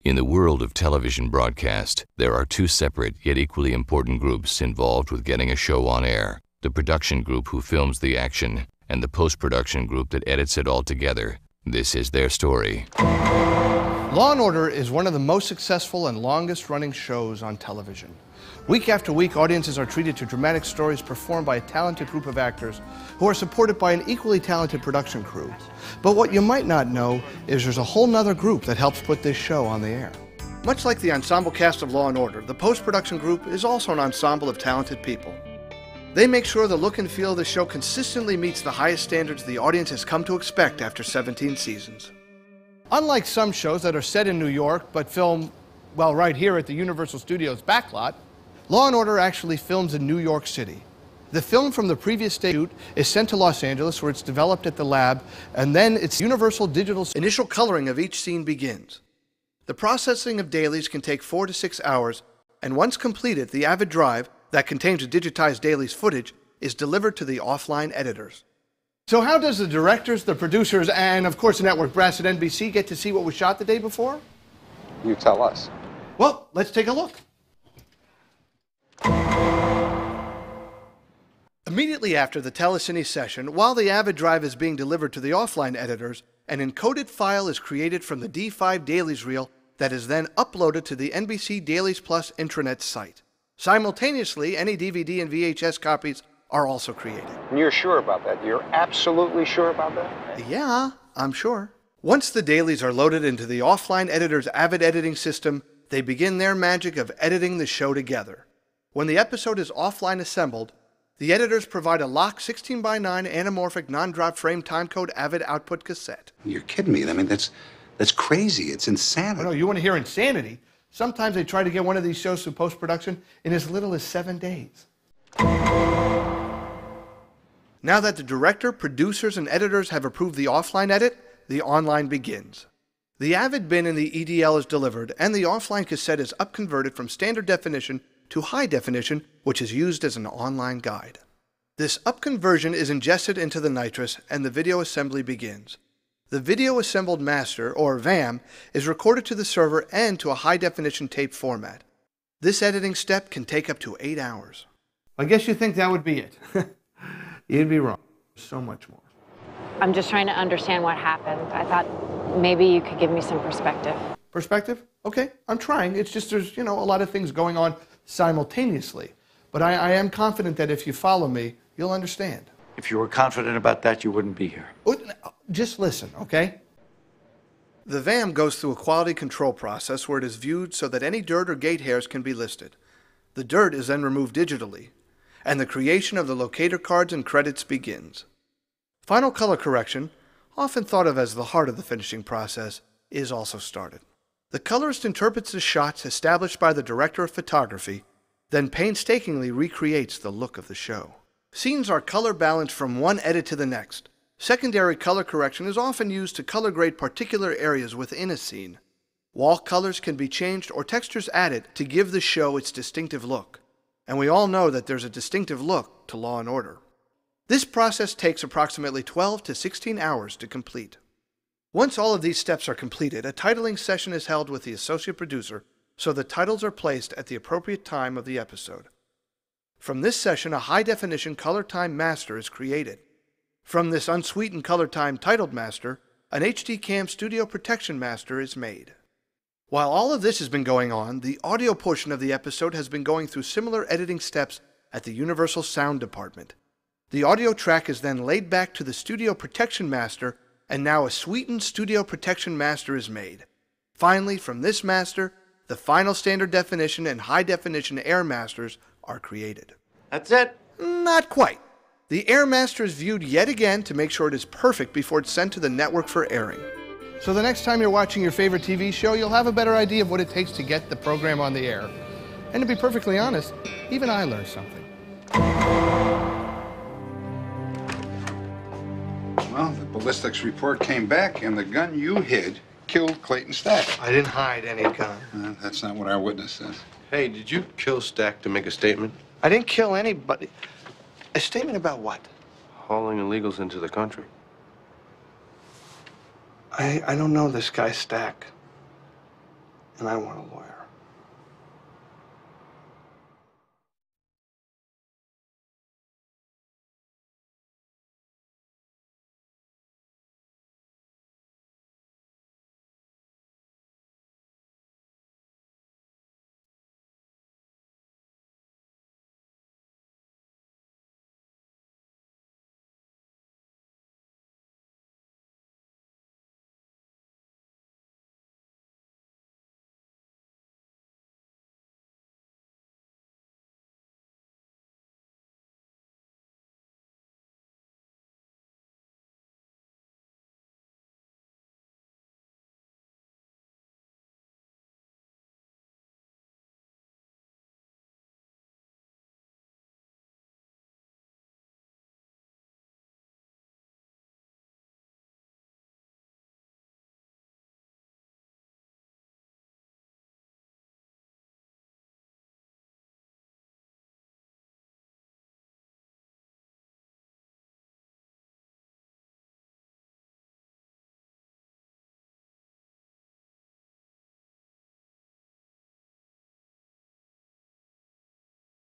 In the world of television broadcast, there are two separate yet equally important groups involved with getting a show on air. The production group who films the action and the post-production group that edits it all together. This is their story. Law & Order is one of the most successful and longest-running shows on television. Week after week, audiences are treated to dramatic stories performed by a talented group of actors who are supported by an equally talented production crew. But what you might not know is there's a whole nother group that helps put this show on the air. Much like the ensemble cast of Law & Order, the post-production group is also an ensemble of talented people. They make sure the look and feel of the show consistently meets the highest standards the audience has come to expect after 17 seasons. Unlike some shows that are set in New York but film, well, right here at the Universal Studios backlot, Law & Order actually films in New York City. The film from the previous shoot is sent to Los Angeles, where it's developed at the lab, and then its Universal Digital initial coloring of each scene begins. The processing of dailies can take 4 to 6 hours, and once completed, the Avid drive that contains the digitized dailies footage is delivered to the offline editors. So how does the directors, the producers, and of course the network brass at NBC get to see what was shot the day before? You tell us. Well, let's take a look. Immediately after the telecine session, while the Avid drive is being delivered to the offline editors, an encoded file is created from the D5 Dailies reel that is then uploaded to the NBC Dailies Plus intranet site. Simultaneously, any DVD and VHS copies are also created. And you're sure about that? You're absolutely sure about that? Yeah, I'm sure. Once the dailies are loaded into the offline editor's Avid editing system, they begin their magic of editing the show together. When the episode is offline assembled, the editors provide a locked 16:9 anamorphic non-drop frame timecode Avid output cassette. You're kidding me. I mean, that's crazy. It's insanity. Oh, no, you want to hear insanity? Sometimes they try to get one of these shows through post-production in as little as 7 days. Now that the director, producers, and editors have approved the offline edit, the online begins. The Avid bin in the EDL is delivered, and the offline cassette is upconverted from standard definition to high definition, which is used as an online guide. This upconversion is ingested into the nitrous, and the video assembly begins. The video assembled master, or VAM, is recorded to the server and to a high-definition tape format. This editing step can take up to 8 hours. I guess you think that would be it. You'd be wrong. So much more. I'm just trying to understand what happened. I thought maybe you could give me some perspective. Perspective? Okay, I'm trying. It's just there's, a lot of things going on simultaneously. But I am confident that if you follow me, you'll understand. If you were confident about that, you wouldn't be here. Just listen, okay? The VAM goes through a quality control process where it is viewed so that any dirt or gate hairs can be listed. The dirt is then removed digitally, and the creation of the locator cards and credits begins. Final color correction, often thought of as the heart of the finishing process, is also started. The colorist interprets the shots established by the director of photography, then painstakingly recreates the look of the show. Scenes are color balanced from one edit to the next. Secondary color correction is often used to color grade particular areas within a scene. Wall colors can be changed or textures added to give the show its distinctive look. And we all know that there's a distinctive look to Law & Order. This process takes approximately 12 to 16 hours to complete. Once all of these steps are completed, a titling session is held with the associate producer so the titles are placed at the appropriate time of the episode. From this session, a high-definition color time master is created. From this unsweetened color time titled master, an HD Cam Studio Protection Master is made. While all of this has been going on, the audio portion of the episode has been going through similar editing steps at the Universal Sound Department. The audio track is then laid back to the Studio Protection Master, and now a sweetened Studio Protection Master is made. Finally, from this master, the final standard definition and high definition air masters are created. That's it? Not quite. The air master is viewed yet again to make sure it is perfect before it's sent to the network for airing. So the next time you're watching your favorite TV show, you'll have a better idea of what it takes to get the program on the air. And to be perfectly honest, even I learned something. Well, the ballistics report came back, and the gun you hid killed Clayton Stack. I didn't hide any gun. That's not what our witness says. Hey, did you kill Stack to make a statement? I didn't kill anybody. A statement about what? Hauling illegals into the country. I don't know this guy Stack. and I want a lawyer.